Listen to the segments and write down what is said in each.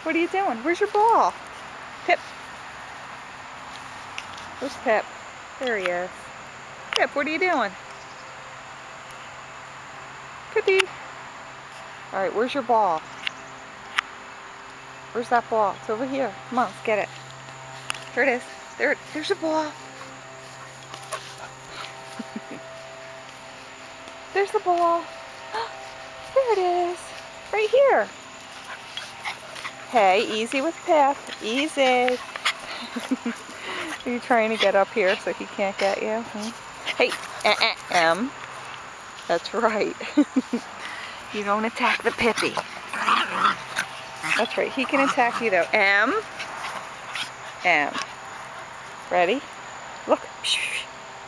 What are you doing? Where's your ball? Pip. Where's Pip? There he is. Pip, what are you doing? Pippy. Alright, where's your ball? Where's that ball? It's over here. Come on, let's get it. There it is. There's the ball. There's the ball. There it is. Right here. Hey, easy with Pip. Easy. Are you trying to get up here so he can't get you? Hey, M. That's right. You don't attack the Pippy. That's right. He can attack you though. M. M. Ready? Look.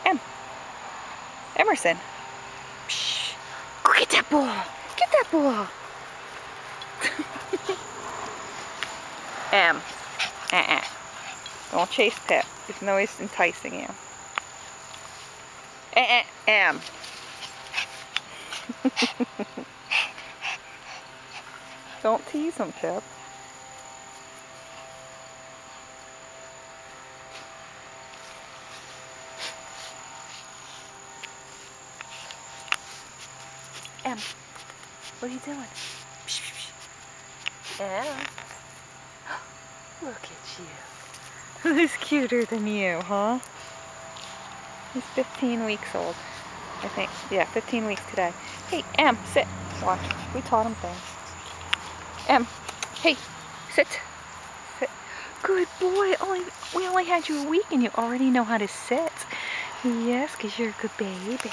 M. Emerson. Go get that ball. Get that ball. M. Don't chase Pip, even though he's enticing you. M. Don't tease him, Pip. M. What are you doing? M. Look at you. Who's cuter than you, huh? He's 15 weeks old, I think. Yeah, 15 weeks today. Hey, M, sit. Watch. We taught him things. M, hey, sit. Sit. Good boy. We only had you a week and you already know how to sit. Yes, because you're a good baby.